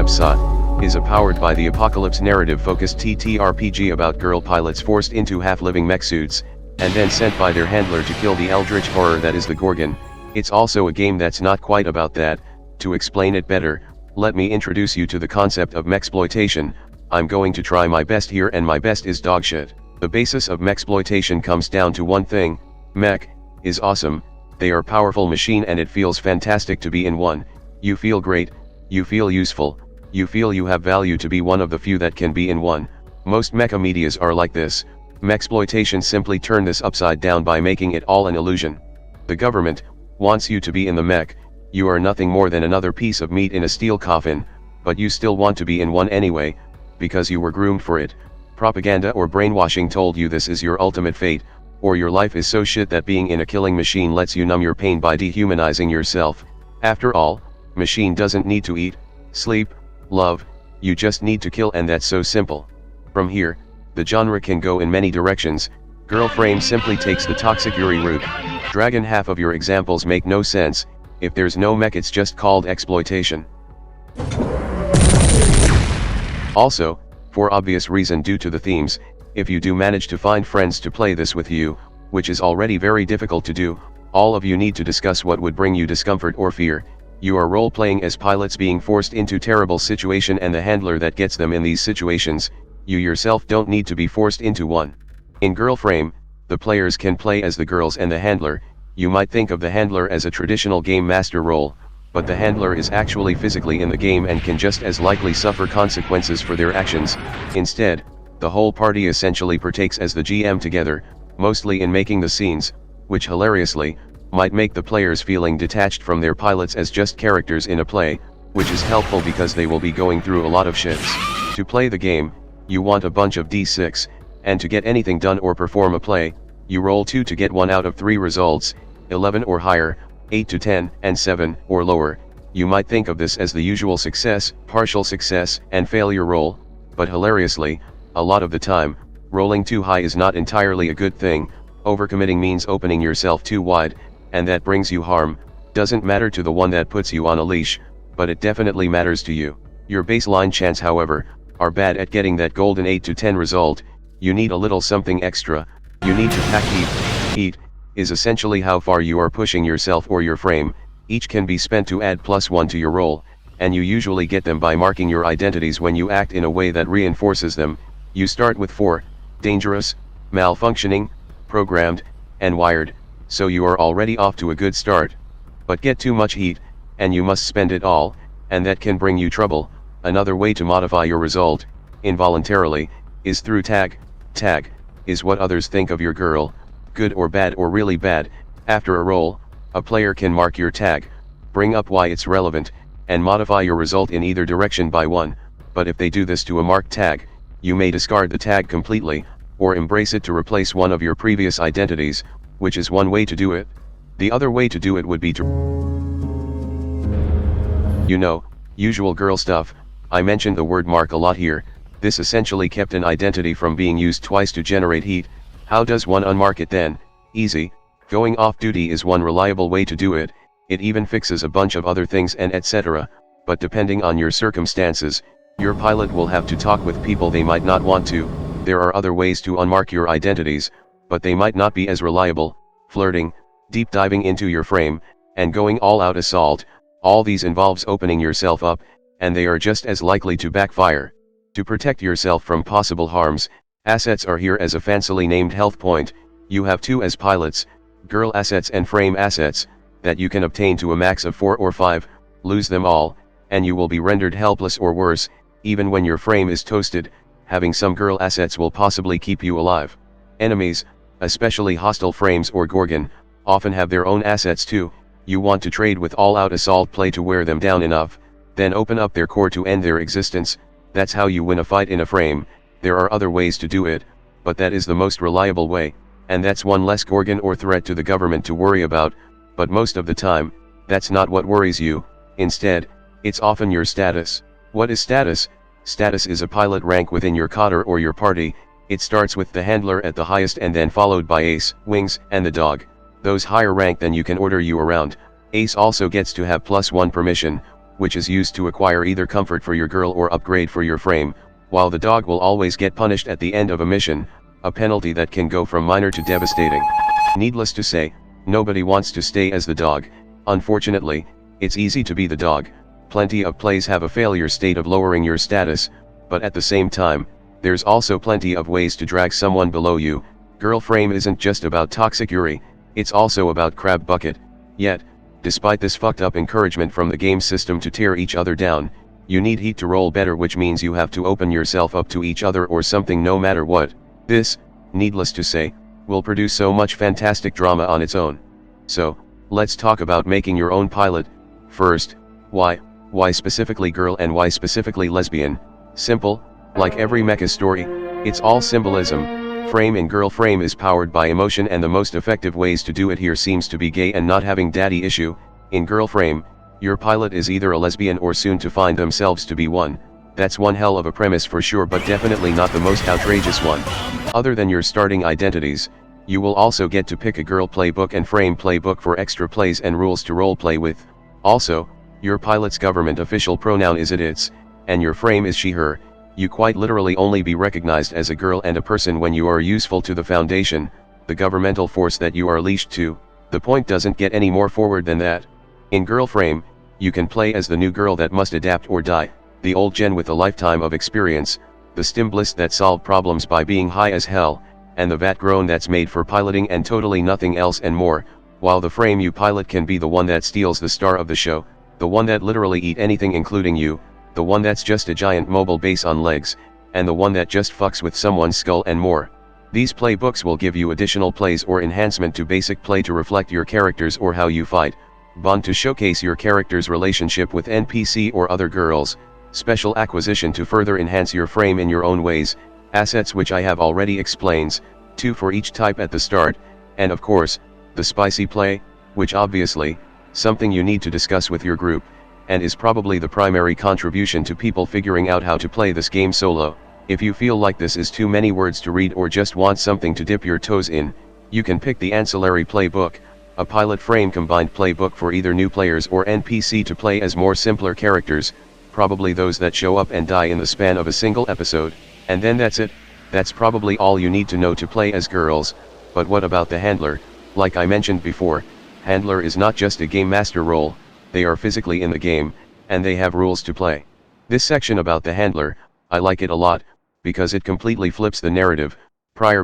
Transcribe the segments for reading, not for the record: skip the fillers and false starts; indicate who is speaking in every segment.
Speaker 1: Ruebsaat, is a powered by the apocalypse narrative-focused ttrpg about girl pilots forced into half-living mech suits, and then sent by their handler to kill the eldritch horror that is the Gorgon. It's also a game that's not quite about that. To explain it better, let me introduce you to the concept of mechsploitation. I'm going to try my best here, and my best is dogshit. The basis of mechsploitation comes down to one thing: mech is awesome. They are powerful machine and it feels fantastic to be in one. You feel great, you feel useful, you feel you have value to be one of the few that can be in one. Most mecha medias are like this. Mechsploitation simply turn this upside down by making it all an illusion. The government wants you to be in the mech. You are nothing more than another piece of meat in a steel coffin, but you still want to be in one anyway, because you were groomed for it. Propaganda or brainwashing told you this is your ultimate fate, or your life is so shit that being in a killing machine lets you numb your pain by dehumanizing yourself. After all, machine doesn't need to eat, sleep, love, you just need to kill, and that's so simple. From here, the genre can go in many directions. Girl frame simply takes the toxic Yuri route. Dragon, half of your examples make no sense. If there's no mech, it's just called exploitation. Also, for obvious reason due to the themes, if you do manage to find friends to play this with you, which is already very difficult to do, all of you need to discuss what would bring you discomfort or fear. You are role-playing as pilots being forced into terrible situation and the handler that gets them in these situations. You yourself don't need to be forced into one. In girl frame, the players can play as the girls and the handler. You might think of the handler as a traditional game master role, but the handler is actually physically in the game and can just as likely suffer consequences for their actions. Instead, the whole party essentially partakes as the GM together, mostly in making the scenes, which hilariously might make the players feeling detached from their pilots as just characters in a play, which is helpful because they will be going through a lot of shits. To play the game, you want a bunch of d6, and to get anything done or perform a play, you roll 2 to get 1 out of 3 results, 11 or higher, 8 to 10, and 7 or lower. You might think of this as the usual success, partial success, and failure roll, but hilariously, a lot of the time, rolling too high is not entirely a good thing. Overcommitting means opening yourself too wide, and that brings you harm. Doesn't matter to the one that puts you on a leash, but it definitely matters to you. Your baseline chance, however, are bad at getting that golden 8 to 10 result. You need a little something extra. You need to pack heat. Heat is essentially how far you are pushing yourself or your frame. Each can be spent to add +1 to your roll, and you usually get them by marking your identities when you act in a way that reinforces them. You start with 4, dangerous, malfunctioning, programmed, and wired, so you are already off to a good start. But get too much heat, and you must spend it all, and that can bring you trouble. Another way to modify your result, involuntarily, is through tag. Tag is what others think of your girl, good or bad or really bad. After a roll, a player can mark your tag, bring up why it's relevant, and modify your result in either direction by 1, but if they do this to a marked tag, you may discard the tag completely, or embrace it to replace one of your previous identities, which is one way to do it. The other way to do it would be to, usual girl stuff. I mentioned the word mark a lot here. This essentially kept an identity from being used twice to generate heat. How does one unmark it then? Easy. Going off duty is one reliable way to do it. It even fixes a bunch of other things and etc. But depending on your circumstances, your pilot will have to talk with people they might not want to. There are other ways to unmark your identities, but they might not be as reliable. Flirting, deep diving into your frame, and going all out assault. All these involves opening yourself up, and they are just as likely to backfire. To protect yourself from possible harms, assets are here as a fancily named health point. You have 2 as pilots, girl assets and frame assets, that you can obtain to a max of 4 or 5, lose them all, and you will be rendered helpless or worse. Even when your frame is toasted, having some girl assets will possibly keep you alive. Enemies, especially hostile frames or Gorgon, often have their own assets too. You want to trade with all-out assault play to wear them down enough, then open up their core to end their existence. That's how you win a fight in a frame. There are other ways to do it, but that is the most reliable way, and that's one less Gorgon or threat to the government to worry about. But most of the time, that's not what worries you. Instead, it's often your status. What is status? Status is a pilot rank within your cadre or your party. It starts with the handler at the highest and then followed by ace, wings, and the dog. Those higher rank than you can order you around. Ace also gets to have +1 permission, which is used to acquire either comfort for your girl or upgrade for your frame, while the dog will always get punished at the end of a mission, a penalty that can go from minor to devastating. Needless to say, nobody wants to stay as the dog. Unfortunately, it's easy to be the dog. Plenty of plays have a failure state of lowering your status, but at the same time, there's also plenty of ways to drag someone below you. Girl frame isn't just about toxic Yuri, it's also about crab bucket. Yet, despite this fucked up encouragement from the game system to tear each other down, you need heat to roll better, which means you have to open yourself up to each other or something no matter what. This, needless to say, will produce so much fantastic drama on its own. So, let's talk about making your own pilot. First, why specifically girl and why specifically lesbian? Simple, like every mecha story, it's all symbolism. Frame in girl frame is powered by emotion, and the most effective ways to do it here seems to be gay and not having daddy issue. In girl frame, your pilot is either a lesbian or soon to find themselves to be one. That's one hell of a premise for sure, but definitely not the most outrageous one. Other than your starting identities, you will also get to pick a girl playbook and frame playbook for extra plays and rules to roleplay with. Also, your pilot's government official pronoun is it/its, and your frame is she/her. You quite literally only be recognized as a girl and a person when you are useful to the Foundation, the governmental force that you are leashed to. The point doesn't get any more forward than that. In girl frame, you can play as the new girl that must adapt or die, the old gen with a lifetime of experience, the stimblist that solved problems by being high as hell, and the vat grown that's made for piloting and totally nothing else and more, while the frame you pilot can be the one that steals the star of the show, the one that literally eat anything including you, the one that's just a giant mobile base on legs, and the one that just fucks with someone's skull and more. These playbooks will give you additional plays or enhancement to basic play to reflect your characters or how you fight, bond to showcase your character's relationship with NPC or other girls, special acquisition to further enhance your frame in your own ways, assets which I have already explains, 2 for each type at the start, and of course, the spicy play, which obviously, something you need to discuss with your group, and is probably the primary contribution to people figuring out how to play this game solo. If you feel like this is too many words to read or just want something to dip your toes in, you can pick the ancillary playbook, a pilot frame combined playbook for either new players or NPC to play as more simpler characters, probably those that show up and die in the span of a single episode, and then that's it. That's probably all you need to know to play as girls. But what about the handler? Like I mentioned before, handler is not just a game master role, they are physically in the game, and they have rules to play. This section about the handler, I like it a lot, because it completely flips the narrative.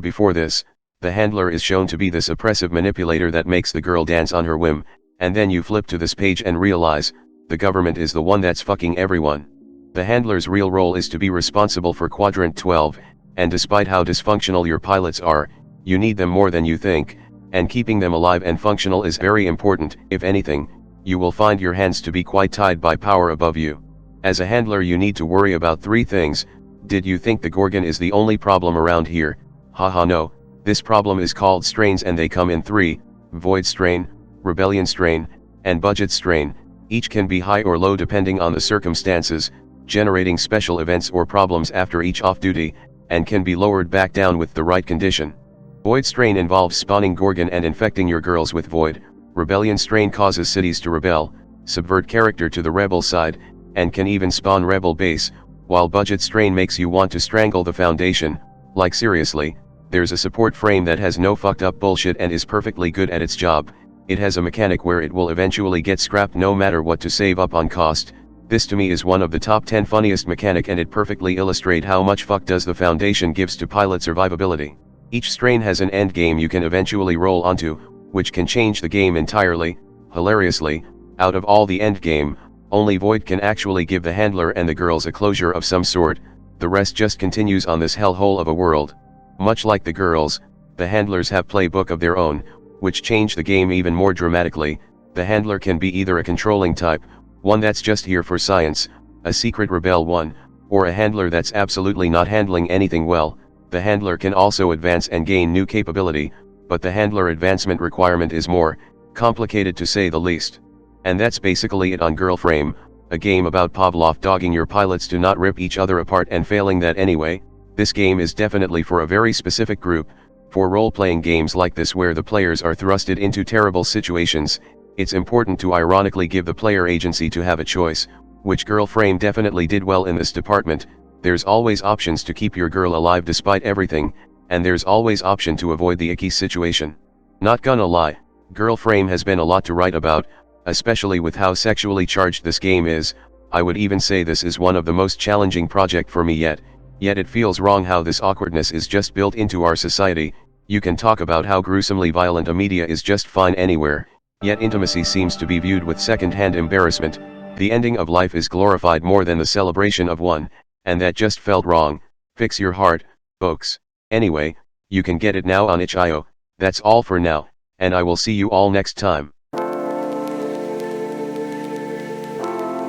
Speaker 1: Before this, the handler is shown to be this oppressive manipulator that makes the girl dance on her whim, and then you flip to this page and realize, the government is the one that's fucking everyone. The handler's real role is to be responsible for Quadrant 12, and despite how dysfunctional your pilots are, you need them more than you think, and keeping them alive and functional is very important. If anything, you will find your hands to be quite tied by power above you. As a handler you need to worry about 3 things. Did you think the Gorgon is the only problem around here? Haha no, this problem is called strains and they come in 3, void strain, rebellion strain, and budget strain. Each can be high or low depending on the circumstances, generating special events or problems after each off-duty, and can be lowered back down with the right condition. Void strain involves spawning Gorgon and infecting your girls with void. Rebellion strain causes cities to rebel, subvert character to the rebel side, and can even spawn rebel base, while budget strain makes you want to strangle the Foundation. Like seriously, there's a support frame that has no fucked up bullshit and is perfectly good at its job. It has a mechanic where it will eventually get scrapped no matter what to save up on cost. This to me is one of the top 10 funniest mechanic, and it perfectly illustrate how much fuck does the Foundation gives to pilot survivability. Each strain has an end game you can eventually roll onto, which can change the game entirely. Hilariously, out of all the end game, only Void can actually give the handler and the girls a closure of some sort, the rest just continues on this hellhole of a world. Much like the girls, the handlers have playbook of their own, which change the game even more dramatically. The handler can be either a controlling type, one that's just here for science, a secret rebel one, or a handler that's absolutely not handling anything well. The handler can also advance and gain new capability, but the handler advancement requirement is more complicated to say the least. And that's basically it on Girl Frame, a game about Pavlov dogging your pilots to not rip each other apart and failing that anyway. This game is definitely for a very specific group. For role-playing games like this where the players are thrusted into terrible situations, it's important to ironically give the player agency to have a choice, which girl frame definitely did well in this department. There's always options to keep your girl alive despite everything, and there's always option to avoid the icky situation. Not gonna lie, girl frame has been a lot to write about, especially with how sexually charged this game is. I would even say this is one of the most challenging project for me yet it feels wrong how this awkwardness is just built into our society. You can talk about how gruesomely violent a media is just fine anywhere, yet intimacy seems to be viewed with second-hand embarrassment. The ending of life is glorified more than the celebration of one, and that just felt wrong. Fix your heart, folks. Anyway, you can get it now on itch.io. That's all for now, and I will see you all next time.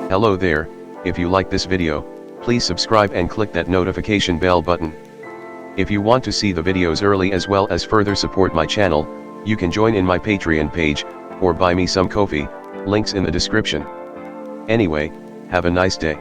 Speaker 1: Hello there, if you like this video, please subscribe and click that notification bell button. If you want to see the videos early as well as further support my channel, you can join in my Patreon page, or buy me some coffee, links in the description. Anyway, have a nice day.